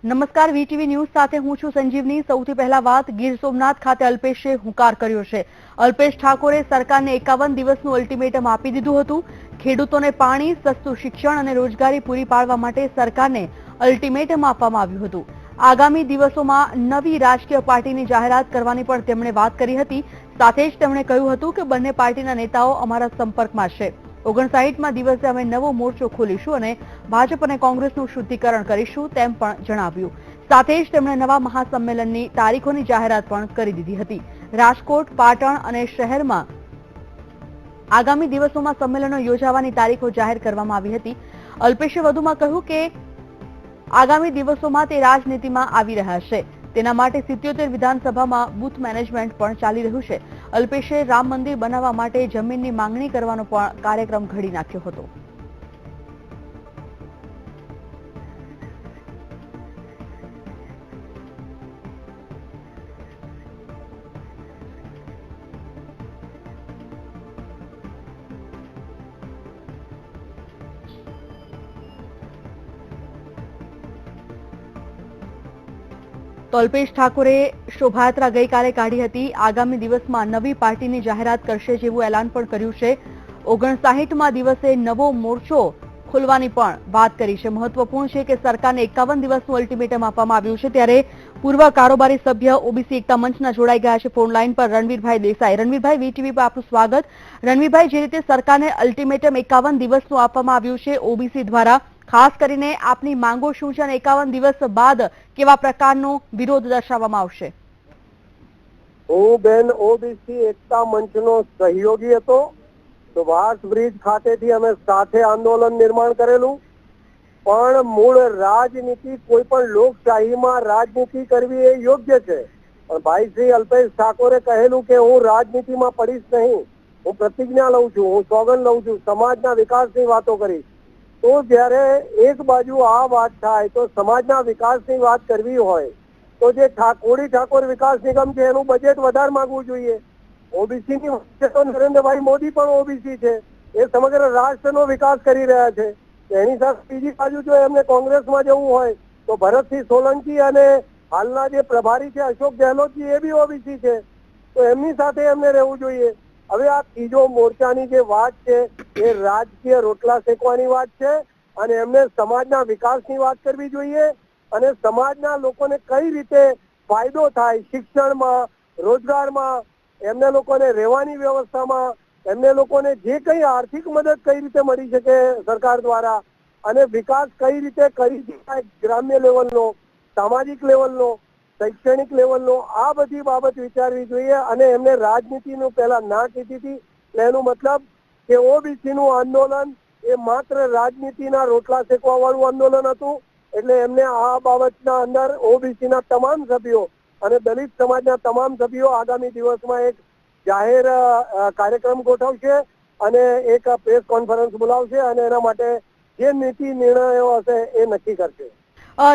નમસ્કાર, VTV news સાથે હું છું સંજીવની। સૌથી પહેલા વાત ગીર સોમનાથ ખાતે અલ્પેશે હુંકાર કર્યો છે। અલ્પેશ ઠાકોરે સરકારને 51 દિવસનું અલ્ટિમેટમ આપી દીધું હતું। ખેડૂતોને પાણી, સસ્તું શિક્ષણ અને રોજગારી પૂરી પાડવા માટે સરકારને અલ્ટિમેટમ આપવામાં આવ્યું હતું। આગામી દિવસોમાં નવી રાજકીય પાર્ટીની જાહેરાત કરવાની પણ તેમણે વાત કરી હતી। સાથે જ તેમણે કહ્યું હતું કે બંને પાર્ટીના નેતાઓ અમારા સંપર્કમાં છે। 59મા દિવસે અમે નવો મોરચો ખોલીશું અને ભાજપ અને કોંગ્રેસનું શુદ્ધિકરણ કરીશું તેમ પણ જણાવ્યું। સાથે જ તેમણે નવા મહાસંમેલનની તારીખોની જાહેરાત પણ કરી દીધી હતી। રાજકોટ, પાટણ અને શહેરમાં આગામી દિવસોમાં સંમેલનો યોજાવાની તારીખો જાહેર કરવામાં આવી હતી। અલ્પેશે વધુમાં કહ્યું કે આગામી દિવસોમાં તે રાજનીતિમાં આવી રહ્યા છે। તેના માટે 77 વિધાનસભામાં બૂથ મેનેજમેન્ટ પણ ચાલી રહ્યું છે। અલ્પેશે રામ મંદિર બનાવવા માટે જમીનની માંગણી કરવાનો પણ કાર્યક્રમ ઘડી નાખ્યો હતો। તો અલ્પેશ ઠાકોરે શોભાયાત્રા ગઈકાલે કાઢી હતી। આગામી દિવસમાં નવી પાર્ટીની જાહેરાત કરશે જેવું એલાન પણ કર્યું છે। 59મા દિવસે નવો મોરચો ખોલવાની પણ વાત કરી છે। મહત્વપૂર્ણ છે કે સરકારને 51 દિવસનું અલ્ટિમેટમ આપવામાં આવ્યું છે। ત્યારે પૂર્વ કારોબારી સભ્ય ઓબીસી એકતા મંચના જોડાઈ ગયા છે ફોન લાઈન પર રણવીરભાઈ દેસાઈ। રણવીરભાઈ, વીટીવી પર આપનું સ્વાગત। રણવીરભાઈ, જે રીતે સરકારને અલ્ટિમેટમ 51 દિવસનું આપવામાં આવ્યું છે ઓબીસી દ્વારા, ખાસ કરીને આપની માંગો શું છે અને 51 દિવસ બાદ કેવા પ્રકારનો વિરોધ દર્શાવવામાં આવશે? હું બેન ઓબીસી એકતા મંચનો સહયોગી હતો। સુભાષ બ્રિજ ખાતેથી અમે સાથે આંદોલન નિર્માણ કરેલું, પણ મૂળ રાજનીતિ કોઈ પણ લોકશાહીમાં રાજનીતિ કરવી એ યોગ્ય છે। પણ ભાઈ શ્રી અલ્પેશ ઠાકોરે કહેલું કે હું રાજનીતિમાં પડીશ નહીં, હું પ્રતિજ્ઞા લઉં છું, હું સોગંદ લઉં છું, સમાજના વિકાસની વાતો કરીશ। તો જ્યારે એક બાજુ આ વાત થાય તો સમાજના વિકાસની વાત કરવી હોય તો જે કોળી ઠાકોર વિકાસ નિગમ છે એનું બજેટ વધારે માંગવું જોઈએ। ઓબીસીની વચ્ચે તો નરેન્દ્રભાઈ મોદી પણ ઓબીસી છે, એ સમગ્ર રાષ્ટ્રનો વિકાસ કરી રહ્યા છે। એની સાથે બીજી બાજુ જો એમને કોંગ્રેસમાં જવું હોય તો ભરતસિંહ સોલંકી અને હાલના જે પ્રભારી છે અશોક ગેહલોતજી એ બી ઓબીસી છે, તો એમની સાથે એમને રહેવું જોઈએ। હવે આ ત્રીજો મોરચાની જે વાત છે એ રાજકીય રોટલા શેકવાની વાત છે અને એમને સમાજના વિકાસની વાત કરવી જોઈએ અને સમાજના લોકોને કઈ રીતે ફાયદો થાય, શિક્ષણમાં, રોજગારમાં, એમને લોકોને રહેવાની વ્યવસ્થામાં, એમને લોકોને જે કઈ આર્થિક મદદ કઈ રીતે મળી શકે સરકાર દ્વારા અને વિકાસ કઈ રીતે કરી શકાય, ગ્રામ્ય લેવલનો, સામાજિક લેવલનો, શૈક્ષણિક લેવલનો, આ બધી બાબત વિચારવી જોઈએ। અને એમને રાજનીતિનું પહેલા ના કીધી હતી, એનો મતલબ કે ઓબીસીનું આંદોલન એ માત્ર રાજનીતિના રોટલા શેકવા વાળું આંદોલન હતું। એટલે એમને આ બાબતના અંદર ઓબીસીના તમામ સભ્યો અને દલિત સમાજના તમામ સભ્યો આગામી દિવસમાં એક જાહેર કાર્યક્રમ ગોઠવશે અને એક પ્રેસ કોન્ફરન્સ બોલાવશે અને એના માટે જે નીતિ નિર્ણયો હશે એ નક્કી કરશે।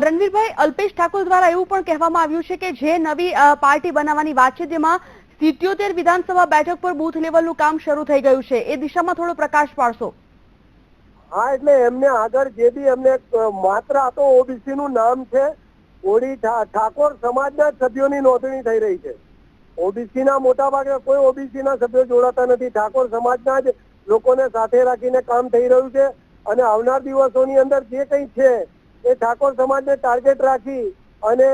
રણવીરભાઈ, અલ્પેશ ઠાકોર દ્વારા એવું પણ કહેવામાં આવ્યું છે કે જે નવી પાર્ટી બનાવવાની વાત છે તેમાં 77 વિધાનસભા બેઠક પર બૂથ લેવલનું કામ શરૂ થઈ ગયું છે, એ દિશામાં થોડો પ્રકાશ પાડશો? હા, એટલે એમને આગળ જે બી એમને માત્ર આ તો ઓબીસી નું નામ છે, કોળી ઠાકોર સમાજના સભ્યોની નોંધણી થઈ રહી છે। ઓબીસી ના મોટા ભાગે કોઈ ઓબીસી ના સભ્યો જોડાતા નથી, ઠાકોર સમાજના જ લોકોને સાથે રાખીને કામ થઈ રહ્યું છે અને આવનાર દિવસોની અંદર જે કંઈ છે એ ઠાકોર સમાજને ટાર્ગેટ રાખી અને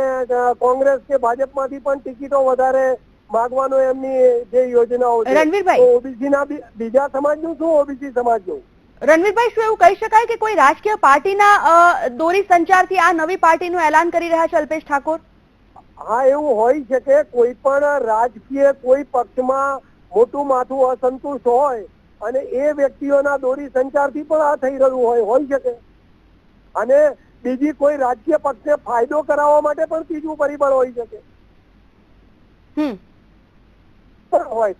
કોંગ્રેસ કે ભાજપમાંથી પણ ટિકિટો વધારે માગવાનો એમની જે યોજનાઓ છે। ઓબીસી ના બીજા સમાજનું શું, ઓબીસી સમાજનું? રણવીરભાઈ, શું એવું કહી શકાય કે કોઈ રાજકીય પાર્ટીના દોરી સંચારથી આ નવી પાર્ટીનું એલાન કરી રહ્યા છે અલ્પેશ ઠાકોર? હા, એવું હોઈ શકે। કોઈ પણ રાજકીય કોઈ પક્ષમાં મોટું માથું અસંતુષ્ટ હોય અને એ વ્યક્તિઓના દોરી સંચારથી પણ આ થઈ રહ્યું હોઈ શકે અને બીજી કોઈ રાજકીય પક્ષને ફાયદો કરાવવા માટે પણ ત્રીજું પરિબળ હોઈ શકે।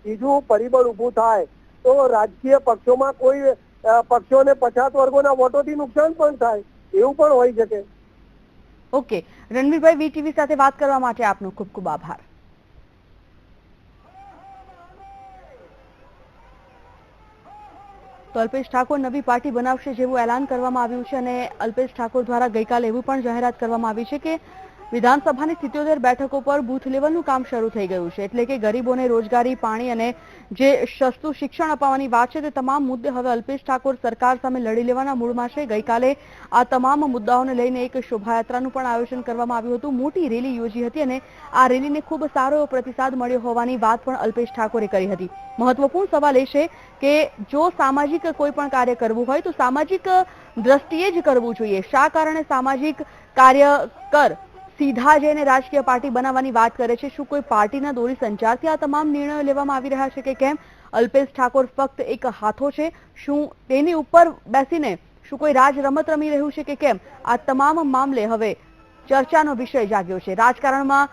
ત્રીજું પરિબળ ઊભું થાય તો રાજકીય પક્ષોમાં કોઈ પક્ષોને પછાત વર્ગોના વોટોથી નુકસાન પણ થાય, એવું પણ હોઈ શકે। ઓકે રણવીરભાઈ, વીટીવી સાથે વાત કરવા માટે આપનો ખૂબ ખૂબ આભાર। તો અલ્પેશ ઠાકોર નવી પાર્ટી બનાવશે જેવું એલાન કરવામાં આવ્યું છે અને અલ્પેશ ઠાકોર દ્વારા ગઈકાલે એવું પણ જાહેરાત કરવામાં આવી છે કે વિધાનસભાની 77 બેઠકો પર બૂથ લેવલનું કામ શરૂ થઈ ગયું છે, એટલે કે ગરીબોને રોજગારી, પાણી અને જે સસ્તું શિક્ષણ અપાવવાની વાત છે તે તમામ મુદ્દે હવે અલ્પેશ ઠાકોર સરકાર સામે લડી લેવાના મૂડમાં છે. ગઈકાલે આ તમામ મુદ્દાઓને લઈને એક શોભાયાત્રાનું પણ આયોજન કરવામાં આવ્યું હતું, મોટી રેલી યોજી હતી અને આ રેલીને ખૂબ સારો એવો પ્રતિસાદ મળ્યો હોવાની વાત પણ અલ્પેશ ઠાકોરે કરી હતી. મહત્વપૂર્ણ સવાલ એ છે કે જો સામાજિક કોઈ પણ કાર્ય કરવું હોય તો સામાજિક દ્રષ્ટિએ જ કરવું જોઈએ. શા કારણે સામાજિક કાર્યકર સીધા જઈને રાજકીય પાર્ટી બનાવવાની વાત કરે છે? શું કોઈ પાર્ટીના દોરી સંચારથી આ તમામ નિર્ણયો લેવામાં આવી રહ્યા છે કે કેમ? અલ્પેશ ઠાકોર ફક્ત એક હાથો છે, શું તેની ઉપર બેસીને શું કોઈ રાજ રમત રમી રહ્યું છે કે કેમ? આ તમામ મામલે હવે ચર્ચાનો વિષય જાગ્યો છે. રાજકારણમાં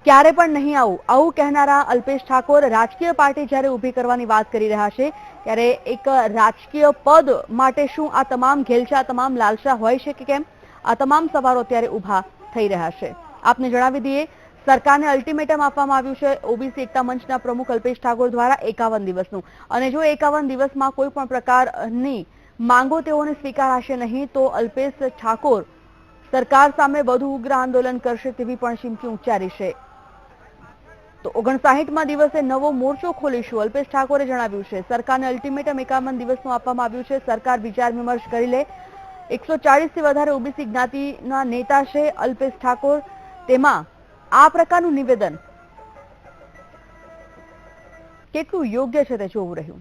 ક્યારે પણ નહીં આવું કહેનારા અલ્પેશ ઠાકોર રાજકીય પાર્ટી જ્યારે ઊભી કરવાની વાત કરી રહ્યા છે ત્યારે એક રાજકીય પદ માટે શું આ તમામ ઘેલછા, તમામ લાલસા હોય છે કે કેમ? આ તમામ સવાલો અત્યારે ઊભા થઈ રહ્યા છે. આપને જણાવી દઈએ, સરકારને અલ્ટિમેટમ આપવામાં આવ્યું છે ઓબીસી એકતા મંચના પ્રમુખ અલ્પેશ ઠાકોર દ્વારા 51 દિવસનું, અને જો 51 દિવસમાં કોઈ પણ પ્રકારની માંગો તેઓને સ્વીકારાશે નહીં તો અલ્પેશ ઠાકોર સરકાર સામે વધુ ઉગ્ર આંદોલન કરશે તેવી પણ ચીમકી ઉચ્ચારી છે. તો 59મા દિવસે નવો મોરચો ખોલીશું, અલ્પેશ ઠાકોરે જણાવ્યું છે. સરકારને અલ્ટિમેટમ 51 દિવસનું આપવામાં આવ્યું છે, સરકાર વિચાર વિમર્શ કરી લે. 140 થી વધારે ઓબીસી જ્ઞાતિના નેતા છે અલ્પેશ ઠાકોર, તેમાં આ પ્રકારનું નિવેદન કેટલું યોગ્ય છે તે જોવું રહ્યું.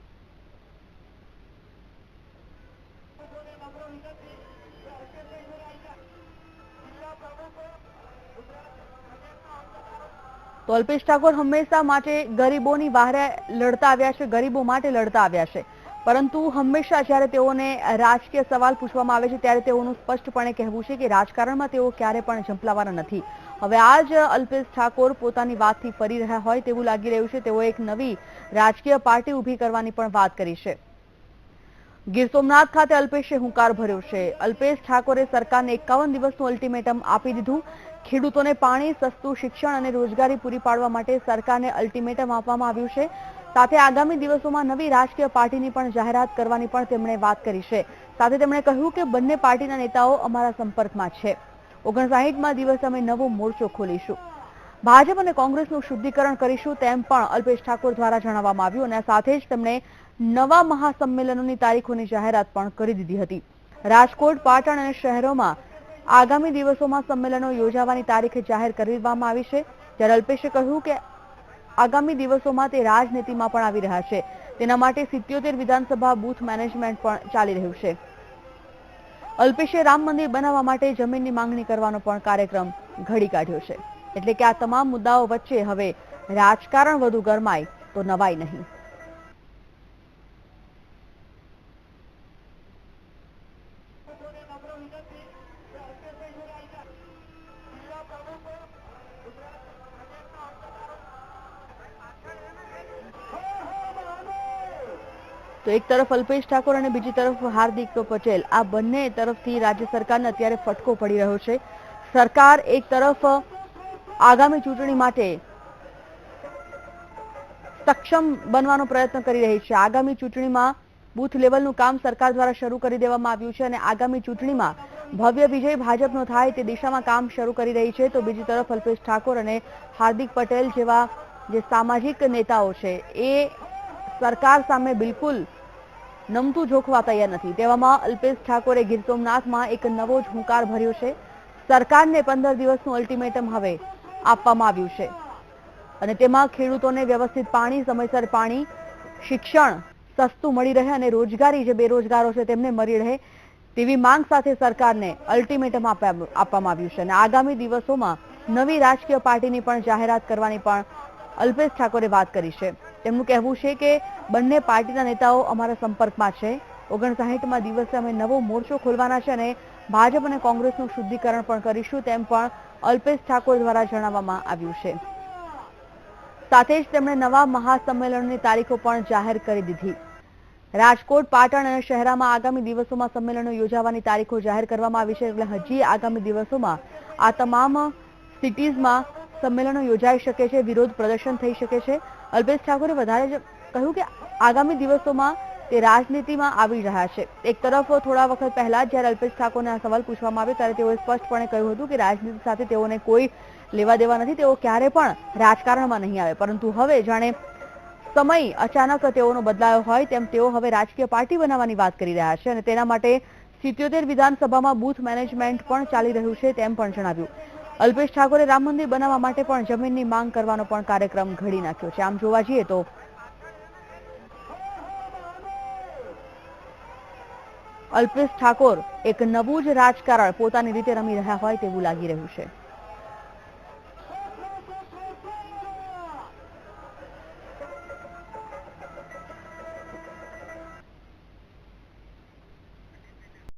તો અલ્પેશ ઠાકોર હંમેશા માટે ગરીબોની વહારે લડતા આવ્યા છે, ગરીબો માટે લડતા આવ્યા છે, પરંતુ હંમેશા જ્યારે તેઓને રાજકીય સવાલ પૂછવામાં આવે છે ત્યારે તેઓનું સ્પષ્ટપણે કહેવું છે કે રાજકારણમાં તેઓ ક્યારે પણ ઝંપલાવાના નથી. હવે આ જ અલ્પેશ ઠાકોર પોતાની વાતથી ફરી રહ્યા હોય તેવું લાગી રહ્યું છે. તેઓ એક નવી રાજકીય પાર્ટી ઊભી કરવાની પણ વાત કરી છે. ગીર સોમનાથ ખાતે અલ્પેશે હુંકાર ભર્યો છે. અલ્પેશ ઠાકોરે સરકારને 51 દિવસનું અલ્ટિમેટમ આપી દીધું. ખેડૂતોને પાણી, સસ્તું શિક્ષણ અને રોજગારી પૂરી પાડવા માટે સરકારને અલ્ટિમેટમ આપવામાં આવ્યું છે. સાથે આગામી દિવસોમાં નવી રાજકીય પાર્ટીની પણ જાહેરાત કરવાની પણ તેમણે વાત કરી છે. સાથે તેમણે કહ્યું કે બંને પાર્ટીના નેતાઓ અમારા સંપર્કમાં છે. 59મા દિવસે અમે નવો મોરચો ખોલીશું, ભાજપ અને કોંગ્રેસનું શુદ્ધિકરણ કરીશું તેમ પણ અલ્પેશ ઠાકોર દ્વારા જણાવવામાં આવ્યું અને સાથે જ તેમણે નવા મહાસંમેલનોની તારીખોની જાહેરાત પણ કરી દીધી હતી. રાજકોટ, પાટણ અને શહેરોમાં આગામી દિવસોમાં સંમેલનો યોજાવાની તારીખ જાહેર કરી દેવામાં આવી છે. જ્યારે અલ્પેશે કહ્યું કે આગામી દિવસોમાં તે રાજનીતિમાં પણ આવી રહ્યા છે. તેના માટે 77 વિધાનસભા બૂથ મેનેજમેન્ટ પણ ચાલી રહ્યું છે. અલ્પેશે રામ મંદિર બનાવવા માટે જમીનની માંગણી કરવાનો પણ કાર્યક્રમ ઘડી કાઢ્યો છે. એટલે કે આ તમામ મુદ્દાઓ વચ્ચે હવે રાજકારણ વધુ ગરમાય તો નવાઈ નહીં. તો એક તરફ અલ્પેશ ઠાકોર અને બીજી તરફ હાર્દિક પટેલ, આ બંને તરફથી રાજ્ય સરકારને અત્યારે ફટકો પડી રહ્યો છે. સરકાર એક તરફ આગામી ચૂંટણી માટે સક્ષમ બનવાનો પ્રયત્ન કરી રહી છે. આગામી ચૂંટણીમાં બૂથ લેવલનું કામ સરકાર દ્વારા શરૂ કરી દેવામાં આવ્યું છે અને આગામી ચૂંટણીમાં ભવ્ય વિજય ભાજપનો થાય તે દિશામાં કામ શરૂ કરી રહી છે. તો બીજી તરફ અલ્પેશ ઠાકોર અને હાર્દિક પટેલ જેવા જે સામાજિક નેતાઓ છે એ સરકાર સામે બિલકુલ નમતું જોખવા તૈયાર નથી. તેવામાં અલ્પેશ ઠાકોરે ગીર સોમનાથમાં એક નવો જ હુંકાર ભર્યો છે. સરકારને 15 દિવસનું અલ્ટિમેટમ હવે આપવામાં આવ્યું છે અને તેમાં ખેડૂતોને વ્યવસ્થિત પાણી, સમયસર પાણી, શિક્ષણ સસ્તું મળી રહે અને રોજગારી જે બેરોજગારો છે તેમને મળી રહે તેવી માંગ સાથે સરકારને અલ્ટિમેટમ આપવામાં આવ્યું છે અને આગામી દિવસોમાં નવી રાજકીય પાર્ટીની પણ જાહેરાત કરવાની પણ અલ્પેશ ઠાકોરે વાત કરી છે. તેમનું કહેવું છે કે બંને પાર્ટીના નેતાઓ અમારા સંપર્કમાં છે. 59મા દિવસે અમે નવો મોરચો ખોલવાના છે અને ભાજપ અને કોંગ્રેસનું શુદ્ધિકરણ પણ કરીશું તેમ પણ અલ્પેશ ઠાકોર દ્વારા જણાવવામાં આવ્યું છે. સાથે જ તેમણે નવા મહાસંમેલનની તારીખો પણ જાહેર કરી દીધી. રાજકોટ, પાટણ અને શહેરમાં આગામી દિવસોમાં સંમેલનો યોજાવાની તારીખો જાહેર કરવામાં આવી છે. એટલે હજી આગામી દિવસોમાં આ તમામ સિટીઝમાં સંમેલનો યોજાઈ શકે છે, વિરોધ પ્રદર્શન થઈ શકે છે. અલ્પેશ ઠાકોરે વધારે કહ્યું કે આગામી દિવસોમાં તે રાજનીતિમાં આવી રહ્યા છે. એક તરફ થોડા વખત પહેલા જ્યારે અલ્પેશ ઠાકોરને આ સવાલ પૂછવામાં આવ્યો ત્યારે તેઓએ સ્પષ્ટપણે કહ્યું હતું કે રાજનીતિ સાથે તેઓને કોઈ લેવા દેવા નથી, તેઓ ક્યારે પણ રાજકારણમાં નહીં આવે. પરંતુ હવે જાણે સમય અચાનક તેઓનો બદલાયો હોય તેમ તેઓ હવે રાજકીય પાર્ટી બનાવવાની વાત કરી રહ્યા છે અને તેના માટે 77 વિધાનસભામાં બૂથ મેનેજમેન્ટ પણ ચાલી રહ્યું છે તેમ પણ જણાવ્યું. અલ્પેશ ઠાકોરે રામ મંદિર બનાવવા માટે પણ જમીનની માંગ કરવાનો પણ કાર્યક્રમ ઘડી નાખ્યો છે. આમ જોવા જઈએ તો અલ્પેશ ઠાકોર એક નવું જ રાજકારણ પોતાની રીતે રમી રહ્યા હોય તેવું લાગી રહ્યું છે.